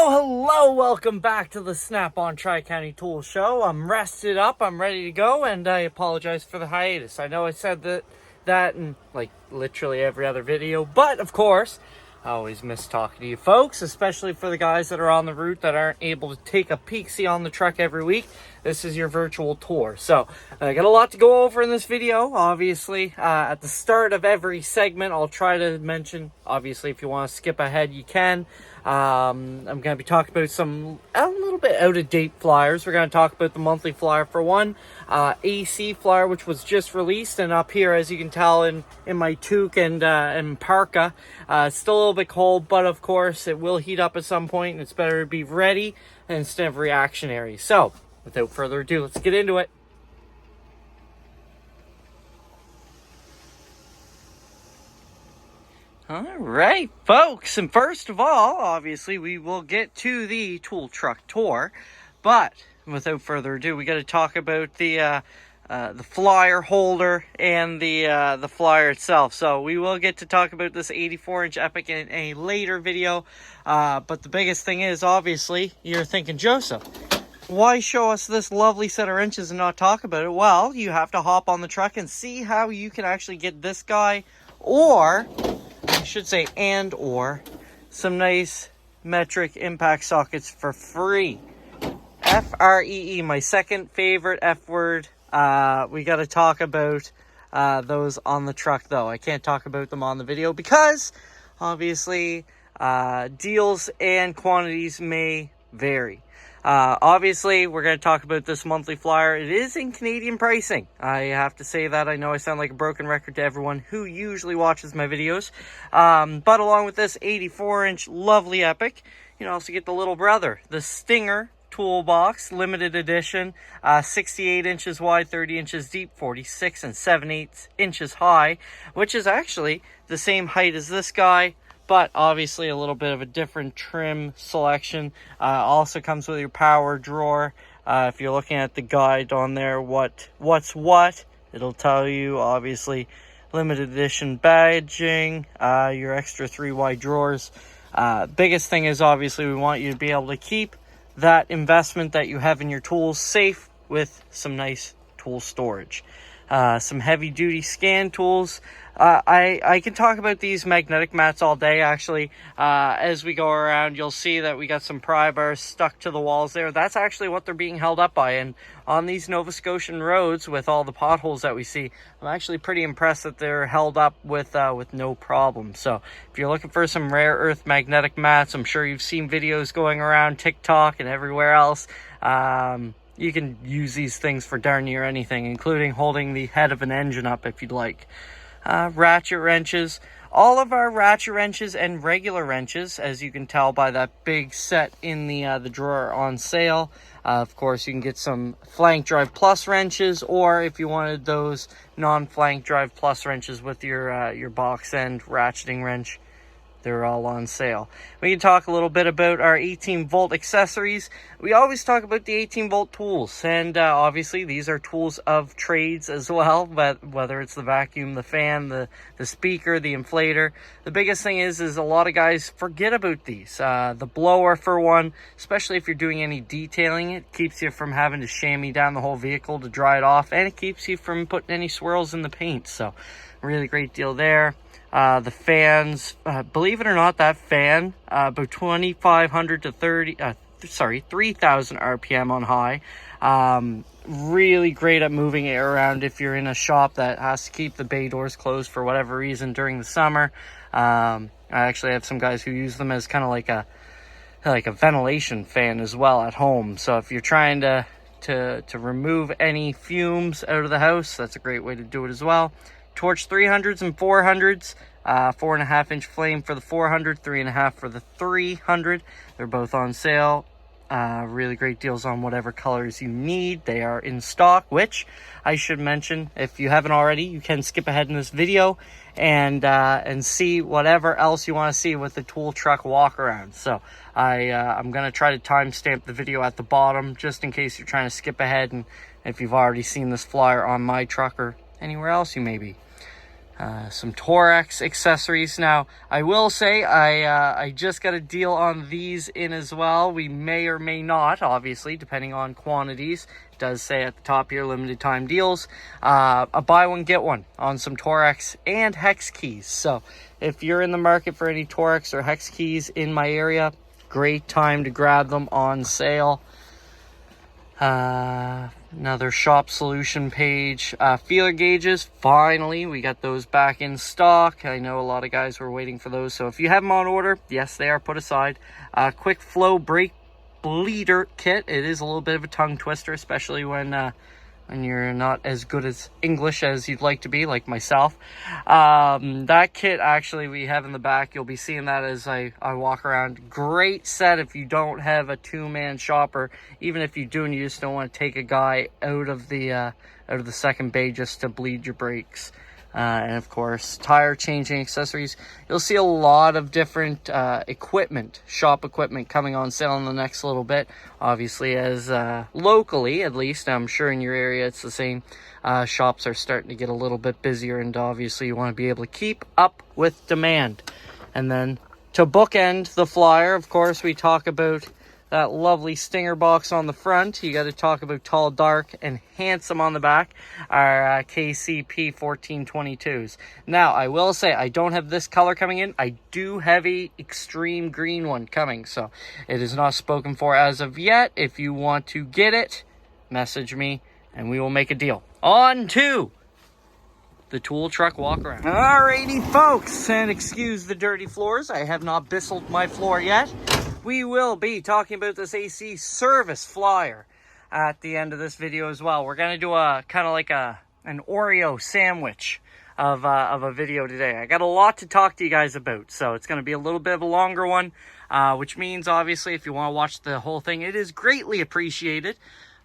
Hello, welcome back to the Snap-on Tri-County Tool Show. I'm rested up, I'm ready to go, and I apologize for the hiatus. I know I said that in, like, literally every other video, but, of course, I always miss talking to you folks, especially for the guys that are on the route that aren't able to take a peek-see on the truck every week. This is your virtual tour. So, I got a lot to go over in this video, obviously. At the start of every segment, I'll try to mention, obviously, if you want to skip ahead, you can. I'm going to be talking about some a little bit out-of-date flyers. We're going to talk about the monthly flyer for one, AC flyer, which was just released, and up here, as you can tell in my toque and parka, it's still a little bit cold, but of course it will heat up at some point, and it's better to be ready instead of reactionary. So, without further ado, let's get into it. All right, folks, and first of all, obviously, we will get to the tool truck tour, but without further ado, we got to talk about the flyer holder and the flyer itself. So we will get to talk about this 84-inch Epic in a later video, but the biggest thing is, obviously, you're thinking, Joseph, why show us this lovely set of wrenches and not talk about it? Well, you have to hop on the truck and see how you can actually get this guy, or I should say or some nice metric impact sockets for free. F-R-E-E, my second favorite F word. We got to talk about those on the truck, though. I can't talk about them on the video because, obviously, deals and quantities may vary. Obviously, we're going to talk about this monthly flyer. It is in Canadian pricing. I have to say that. I know I sound like a broken record to everyone who usually watches my videos. But along with this 84-inch lovely Epic, you also get the little brother, the Stinger Toolbox Limited Edition, 68 inches wide, 30 inches deep, 46 and 7/8 inches high, which is actually the same height as this guy, but obviously a little bit of a different trim selection. Also comes with your power drawer. If you're looking at the guide on there, what's what, it'll tell you, obviously, limited edition badging, your extra 3 wide drawers. Biggest thing is, obviously, we want you to be able to keep that investment that you have in your tools safe with some nice tool storage. Some heavy duty scan tools. I can talk about these magnetic mats all day, actually. As we go around, you'll see that we got some pry bars stuck to the walls there. That's actually what they're being held up by. And on these Nova Scotian roads, with all the potholes that we see, I'm actually pretty impressed that they're held up with no problem. So if you're looking for some rare earth magnetic mats, I'm sure you've seen videos going around TikTok and everywhere else. You can use these things for darn near anything, including holding the head of an engine up if you'd like. Ratchet wrenches. All of our ratchet wrenches and regular wrenches, as you can tell by that big set in the drawer, on sale. Of course, you can get some flank drive plus wrenches, or if you wanted those non-flank drive plus wrenches with your box end ratcheting wrench, they're all on sale. We can talk a little bit about our 18-volt accessories. We always talk about the 18-volt tools, and obviously these are tools of trades as well, but whether it's the vacuum, the fan, the speaker, the inflator. The biggest thing is a lot of guys forget about these. The blower, for one, especially if you're doing any detailing, it keeps you from having to chamois down the whole vehicle to dry it off, and it keeps you from putting any swirls in the paint. So, really great deal there. The fans, believe it or not, that fan, about 2,500 to 3,000 RPM on high. Really great at moving it around if you're in a shop that has to keep the bay doors closed for whatever reason during the summer. I actually have some guys who use them as kind of like a ventilation fan as well at home. So if you're trying to remove any fumes out of the house, that's a great way to do it as well. Torch 300s and 400s, 4.5-inch flame for the 400, 3.5 for the 300. They're both on sale. Really great deals on whatever colors you need. They are in stock, which I should mention, if you haven't already, you can skip ahead in this video and see whatever else you want to see with the tool truck walk around. So I'm going to try to timestamp the video at the bottom just in case you're trying to skip ahead, and if you've already seen this flyer on my truck or anywhere else you may be. some Torex accessories. Now, I will say I just got a deal on these in as well. We may or may not, obviously, depending on quantities. It does say at the top here, limited time deals. A buy one, get one on some Torex and hex keys. So if you're in the market for any Torex or hex keys in my area, great time to grab them on sale. Another shop solution page. Feeler gauges, finally we got those back in stock. I know a lot of guys were waiting for those, so if you have them on order, yes, they are put aside. Quick flow brake bleeder kit. It is a little bit of a tongue twister, especially when you're not as good as English as you'd like to be, like myself. That kit actually we have in the back. You'll be seeing that as I walk around. Great set if you don't have a two-man shop, or even if you do and you just don't want to take a guy out of the second bay just to bleed your brakes. And of course, tire changing accessories. You'll see a lot of different equipment, shop equipment coming on sale in the next little bit. Obviously, as locally, at least, I'm sure in your area it's the same. Shops are starting to get a little bit busier, and obviously you want to be able to keep up with demand. And then to bookend the flyer, of course, we talk about that lovely stinger box on the front. You got to talk about tall, dark, and handsome on the back. Our KCP 1422s. Now, I will say I don't have this color coming in. I do have a extreme green one coming, so it is not spoken for as of yet. If you want to get it, message me and we will make a deal. On to the tool truck walk around. Alrighty, folks, and excuse the dirty floors. I have not bistled my floor yet. We will be talking about this AC service flyer at the end of this video as well. We're going to do a kind of like an Oreo sandwich of a video today. I got a lot to talk to you guys about, so it's going to be a little bit of a longer one, which means obviously if you want to watch the whole thing, it is greatly appreciated.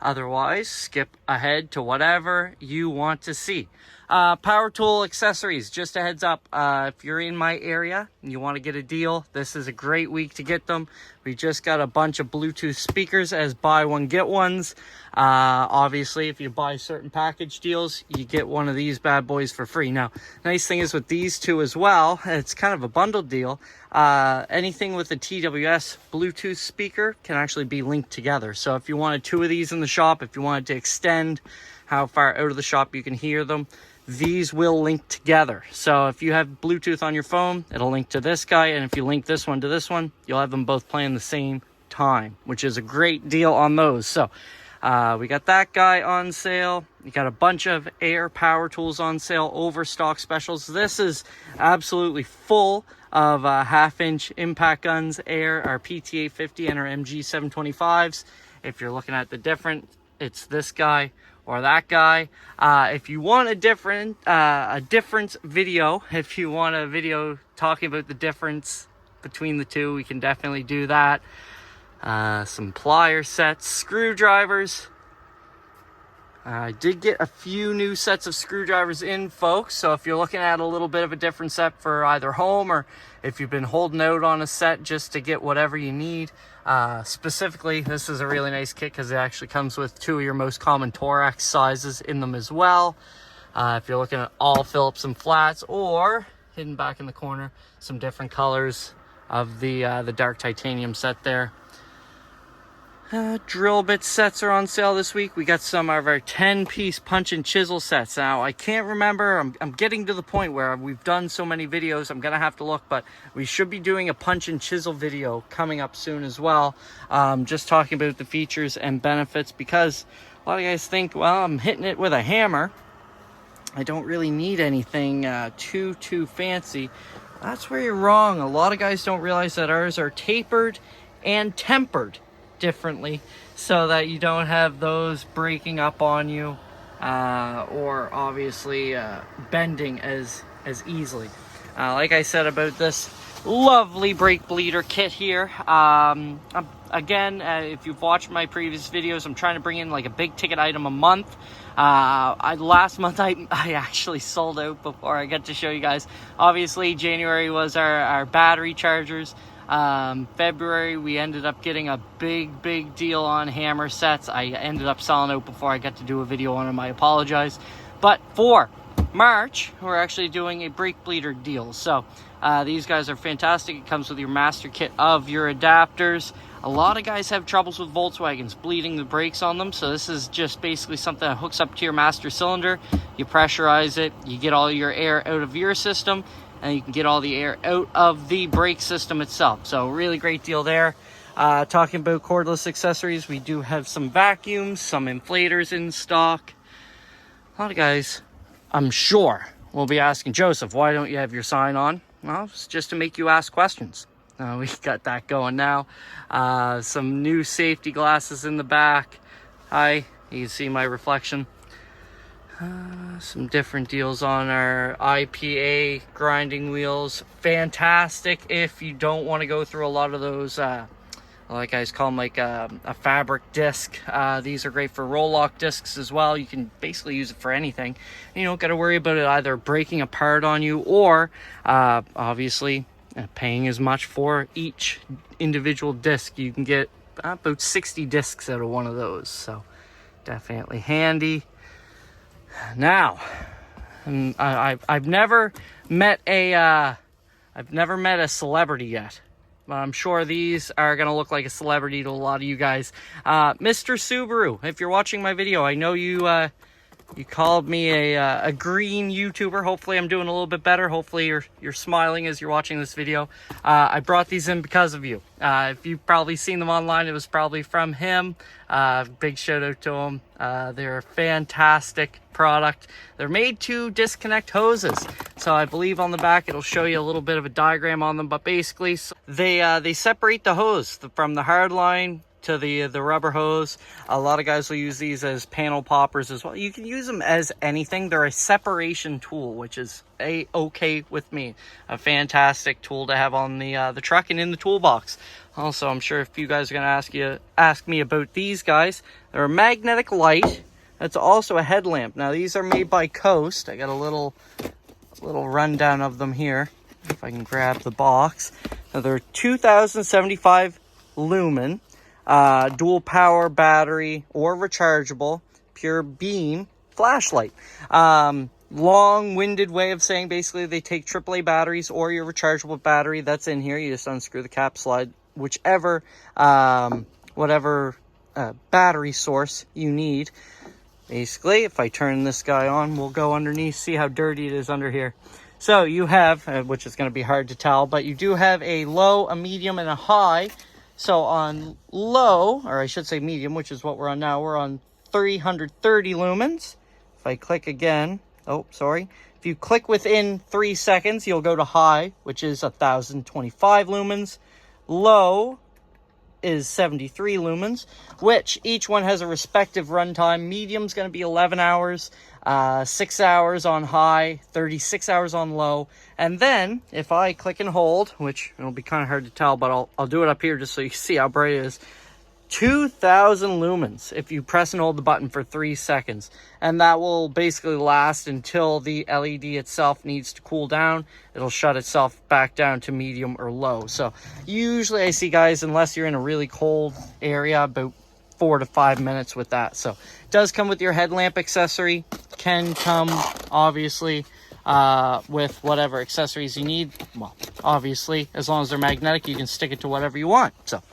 Otherwise, skip ahead to whatever you want to see. Power tool accessories, just a heads up, if you're in my area and you want to get a deal, this is a great week to get them. We just got a bunch of Bluetooth speakers as buy one, get ones. Obviously, if you buy certain package deals, you get one of these bad boys for free. Now, nice thing is with these two as well, it's kind of a bundled deal. Anything with a TWS Bluetooth speaker can actually be linked together. So if you wanted two of these in the shop, if you wanted to extend how far out of the shop you can hear them, these will link together. So if you have Bluetooth on your phone, it'll link to this guy, and if you link this one to this one, you'll have them both playing the same time, which is a great deal on those. So we got that guy on sale. You got a bunch of Air power tools on sale, overstock specials. This is absolutely full of half-inch impact guns, Air, our PT850 and our MG725s. If you're looking at the different, it's this guy or that guy. If you want a difference video, if you want a video talking about the difference between the two, we can definitely do that. Some plier sets, screwdrivers. I did get a few new sets of screwdrivers in, folks, so if you're looking at a little bit of a different set for either home, or if you've been holding out on a set just to get whatever you need, specifically, this is a really nice kit because it actually comes with two of your most common Torex sizes in them as well. If you're looking at all Phillips and flats, or hidden back in the corner, some different colors of the dark titanium set there. Drill bit sets are on sale this week. We got some of our 10-piece punch and chisel sets. Now, I can't remember. I'm getting to the point where we've done so many videos. I'm going to have to look, but we should be doing a punch and chisel video coming up soon as well. Just talking about the features and benefits, because a lot of guys think, well, I'm hitting it with a hammer. I don't really need anything too fancy. That's where you're wrong. A lot of guys don't realize that ours are tapered and tempered differently, so that you don't have those breaking up on you, or obviously bending as easily. Like I said about this lovely brake bleeder kit here, again, if you've watched my previous videos, I'm trying to bring in like a big ticket item a month. Last month I actually sold out before I got to show you guys. Obviously January was our battery chargers. February we ended up getting a big deal on hammer sets. I ended up selling out before I got to do a video on them. I apologize. But for March, we're actually doing a brake bleeder deal. So these guys are fantastic. It comes with your master kit of your adapters. A lot of guys have troubles with Volkswagens bleeding the brakes on them, so this is just basically something that hooks up to your master cylinder. You pressurize it, you get all your air out of your system, and you can get all the air out of the brake system itself. So really great deal there. Talking about cordless accessories, we do have some vacuums, some inflators in stock. A lot of guys, I'm sure, will be asking, Joseph, why don't you have your sign on? Well, it's just to make you ask questions. We got that going now. Some new safety glasses in the back. Hi, you can see my reflection. Some different deals on our IPA grinding wheels. Fantastic if you don't want to go through a lot of those, like guys call them like a fabric disc. These are great for roll-lock discs as well. You can basically use it for anything. You don't got to worry about it either breaking apart on you or obviously paying as much for each individual disc. You can get about 60 discs out of one of those, so definitely handy. Now, I've never met a celebrity yet, but I'm sure these are gonna look like a celebrity to a lot of you guys. Mr. Subaru, if you're watching my video, I know you called me a green YouTuber. Hopefully I'm doing a little bit better. Hopefully you're smiling as you're watching this video. I brought these in because of you. If you've probably seen them online, it was probably from him. Big shout out to him. They're a fantastic product. They're made to disconnect hoses. So I believe on the back it'll show you a little bit of a diagram on them, but basically they separate the hose from the hard line to the rubber hose. A lot of guys will use these as panel poppers as well. You can use them as anything. They're a separation tool, which is okay with me. A fantastic tool to have on the truck and in the toolbox. Also, I'm sure if you guys are gonna ask me about these guys, they're a magnetic light. That's also a headlamp. Now these are made by Coast. I got a little rundown of them here. If I can grab the box. Now they're 2075 lumen. Dual power battery or rechargeable pure beam flashlight. Long-winded way of saying basically they take AAA batteries or your rechargeable battery that's in here. You just unscrew the cap, slide whichever whatever battery source you need. Basically, if I turn this guy on, we'll go underneath, see how dirty it is under here. So you have, which is going to be hard to tell, but you do have a low, a medium, and a high. So on low, or I should say medium, which is what we're on now, we're on 330 lumens. If I click again, if you click within 3 seconds, you'll go to high, which is 1025 lumens. Low is 73 lumens, which each one has a respective runtime. Medium's going to be 11 hours, 6 hours on high, 36 hours on low. And then if I click and hold, which it'll be kind of hard to tell, but I'll do it up here just so you can see how bright it is. 2000 lumens if you press and hold the button for 3 seconds, and that will basically last until the LED itself needs to cool down. It'll shut itself back down to medium or low. So usually I see guys, unless you're in a really cold area, about 4 to 5 minutes with that. So it does come with your headlamp accessory. Can come obviously with whatever accessories you need. Well, obviously as long as they're magnetic, you can stick it to whatever you want. So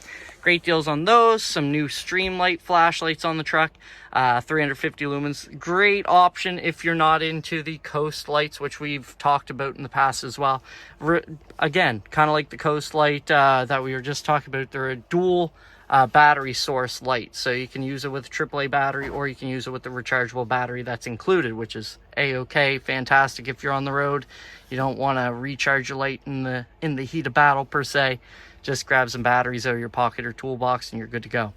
great deals on those. Some new Streamlight flashlights on the truck. 350 lumens. Great option if you're not into the Coast lights, which we've talked about in the past as well. Again, kind of like the Coast light that we were just talking about. They're a dual battery source light. So you can use it with a AAA battery or you can use it with the rechargeable battery that's included, which is a-okay, fantastic if you're on the road. You don't want to recharge your light in the heat of battle per se. Just grab some batteries out of your pocket or toolbox and you're good to go.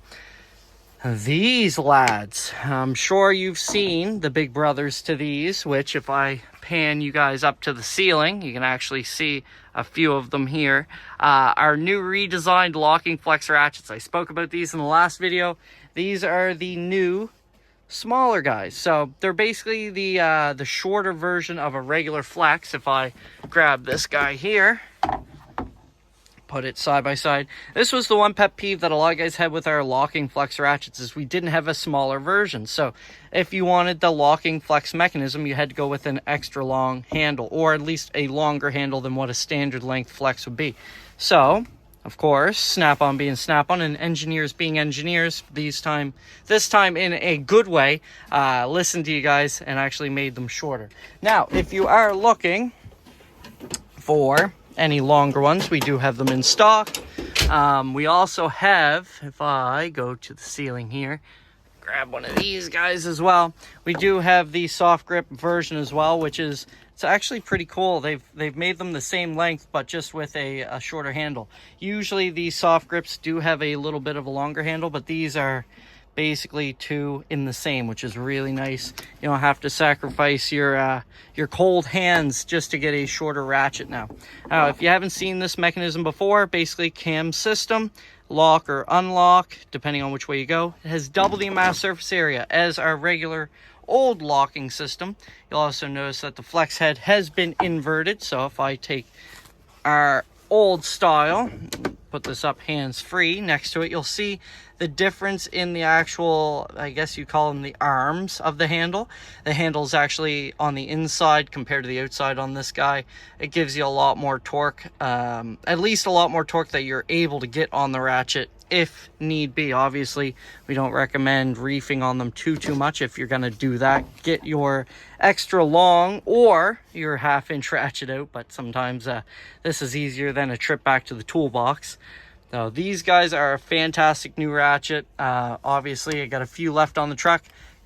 These lads, I'm sure you've seen the big brothers to these, which if I pan you guys up to the ceiling, you can actually see a few of them here. Our new redesigned locking flex ratchets. I spoke about these in the last video. These are the new smaller guys. So they're basically the shorter version of a regular flex. If I grab this guy here, put it side by side. This was the one pet peeve that a lot of guys had with our locking flex ratchets, is we didn't have a smaller version. So if you wanted the locking flex mechanism, you had to go with an extra long handle, or at least a longer handle than what a standard length flex would be. So of course, Snap-on being Snap-on and engineers being engineers, this time in a good way, listened to you guys and actually made them shorter. Now, if you are looking for any longer ones, we do have them in stock. We also have, if I go to the ceiling here, grab one of these guys as well, we do have the soft grip version as well, which is, it's actually pretty cool. They've made them the same length, but just with a shorter handle. Usually these soft grips do have a little bit of a longer handle, but these are basically two in the same, which is really nice. You don't have to sacrifice your cold hands just to get a shorter ratchet now. If you haven't seen this mechanism before, basically cam system, lock or unlock, depending on which way you go. It has double the amount of surface area as our regular old locking system. You'll also notice that the flex head has been inverted. So if I take our old style, put this up hands-free next to it, you'll see the difference in the actual, I guess you call them the arms of the handle. The handle is actually on the inside compared to the outside on this guy. It gives you a lot more torque, at least a lot more torque that you're able to get on the ratchet if need be. Obviously, we don't recommend reefing on them too much. If you're going to do that, get your extra long or your 1/2-inch ratchet out, but sometimes this is easier than a trip back to the toolbox. So these guys are a fantastic new ratchet. Obviously, I got a few left on the truck.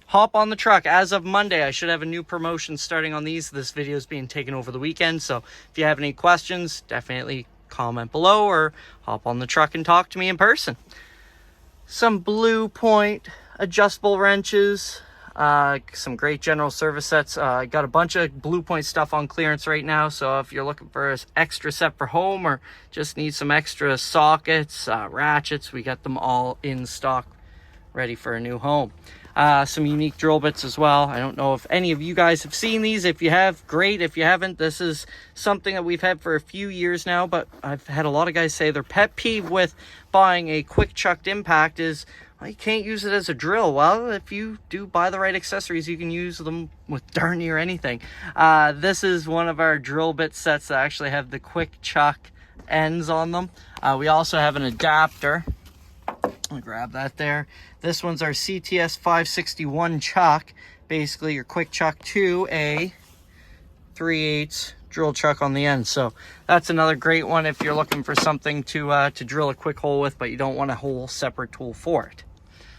Hop on the truck. As of Monday, I should have a new promotion starting on these. This video is being taken over the weekend, so if you have any questions, definitely comment below or hop on the truck and talk to me in person. Some Blue Point adjustable wrenches, some great general service sets. I got a bunch of Blue Point stuff on clearance right now, so if you're looking for an extra set for home or just need some extra sockets, ratchets, we got them all in stock ready for a new home. Some unique drill bits as well. I don't know if any of you guys have seen these. If you have, great. If you haven't, this is something that we've had for a few years now, but I've had a lot of guys say their pet peeve with buying a quick chucked impact is, well, you can't use it as a drill. Well, if you do buy the right accessories, you can use them with darn near anything. This is one of our drill bit sets that actually have the quick chuck ends on them. We also have an adapter. I'll grab that there. This one's our CTS 561 chuck. Basically your quick chuck to a 3/8 drill chuck on the end. So that's another great one if you're looking for something to drill a quick hole with, but you don't want a whole separate tool for it.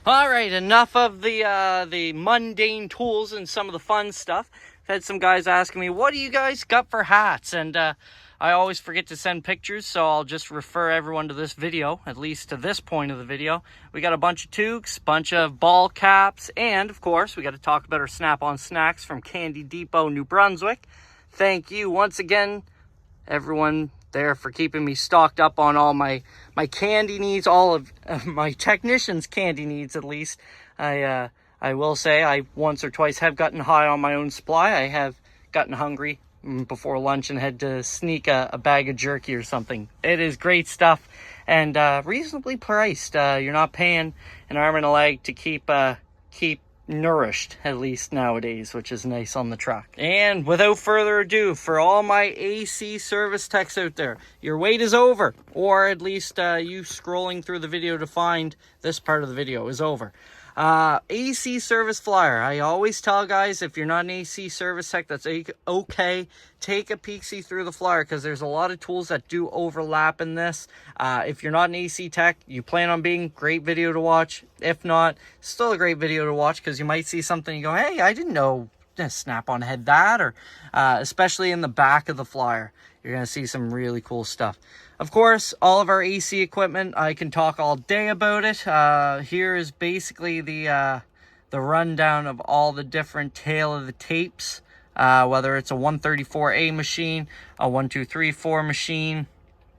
All right, enough of the mundane tools and some of the fun stuff. I've had some guys asking me, what do you guys got for hats? And I always forget to send pictures, so I'll just refer everyone to this video, at least to this point of the video. We got a bunch of toques, bunch of ball caps, and of course, we got to talk about our Snap-on snacks from Candy Depot, New Brunswick. Thank you once again, everyone there, for keeping me stocked up on all my candy needs, all of my technicians' candy needs at least. I will say I once or twice have gotten high on my own supply. I have gotten hungry before lunch and had to sneak a bag of jerky or something. It is great stuff and reasonably priced. You're not paying an arm and a leg to keep nourished, at least nowadays, which is nice on the truck. And without further ado, for all my AC service techs out there, your wait is over, or at least you scrolling through the video to find this part of the video is over. AC service flyer. I always tell guys, if you're not an AC service tech, that's okay. Take a peek-see through the flyer, because there's a lot of tools that do overlap in this. If you're not an AC tech, you plan on being, great video to watch. If not, still a great video to watch, because you might see something and you go, hey, I didn't know Snap-on had that, or especially in the back of the flyer. You're going to see some really cool stuff. Of course, all of our AC equipment, I can talk all day about it. Here is basically the rundown of all the different tail of the tapes, whether it's a 134A machine, a 1234 machine,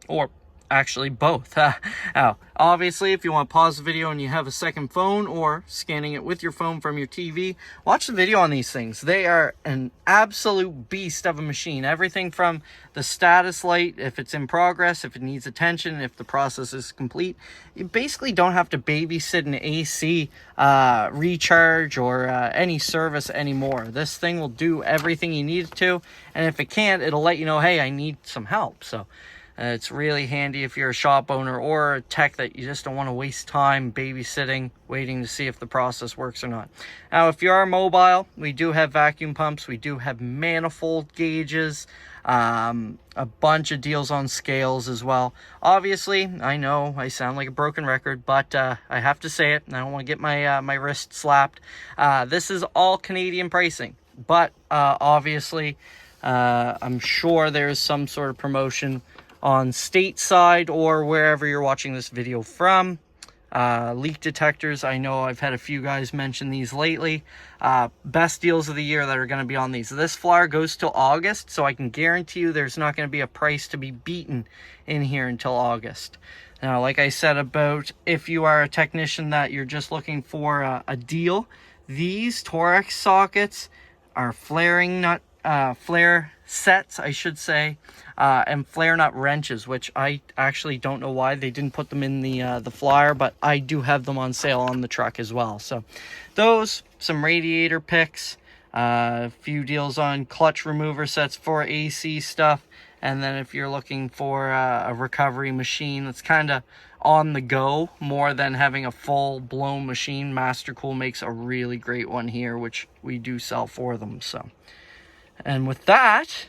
or actually both. Now, obviously, if you want to pause the video and you have a second phone, or scanning it with your phone from your TV, watch the video on these things. They are an absolute beast of a machine. Everything from the status light, if it's in progress, if it needs attention, if the process is complete. You basically don't have to babysit an AC recharge or any service anymore. This thing will do everything you need it to, and if it can't, it'll let you know, hey, I need some help. So it's really handy if you're a shop owner or a tech that you just don't want to waste time babysitting, waiting to see if the process works or not. Now, if you are mobile, we do have vacuum pumps. We do have manifold gauges, a bunch of deals on scales as well. Obviously, I know I sound like a broken record, but I have to say it. I don't want to get my wrist slapped. This is all Canadian pricing, but obviously, I'm sure there's some sort of promotion on stateside or wherever you're watching this video from. Leak detectors, I know I've had a few guys mention these lately. Best deals of the year that are going to be on these. This flyer goes till August, so I can guarantee you there's not going to be a price to be beaten in here until August. Now, like I said, about if you are a technician that you're just looking for a deal, these Torx sockets are flare sets, I should say, and flare nut wrenches, which I actually don't know why they didn't put them in the flyer, but I do have them on sale on the truck as well. So those, some radiator picks, a few deals on clutch remover sets for AC stuff, and then if you're looking for a recovery machine that's kind of on the go more than having a full blown machine, Master Cool makes a really great one here, which we do sell for them. So, and with that,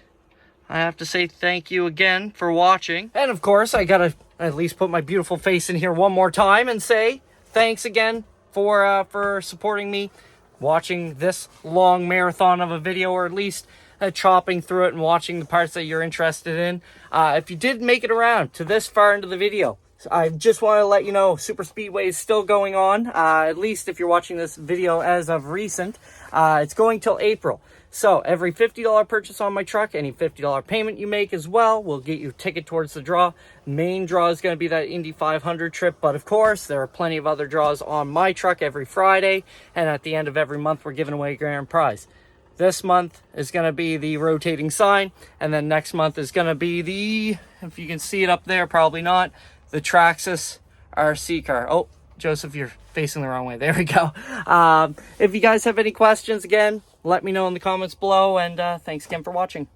I have to say thank you again for watching. And of course, I gotta at least put my beautiful face in here one more time and say thanks again for supporting me, watching this long marathon of a video, or at least chopping through it and watching the parts that you're interested in. If you did make it around to this far into the video, I just want to let you know Super Speedway is still going on, at least if you're watching this video as of recent. It's going till April. So every $50 purchase on my truck, any $50 payment you make as well, will get you a ticket towards the draw. Main draw is going to be that Indy 500 trip, but of course, there are plenty of other draws on my truck every Friday, and at the end of every month, we're giving away a grand prize. This month is going to be the rotating sign, and then next month is going to be the, if you can see it up there, probably not, the Traxxas RC car. Oh, Joseph, you're facing the wrong way. There we go. If you guys have any questions, again, let me know in the comments below, and thanks again for watching.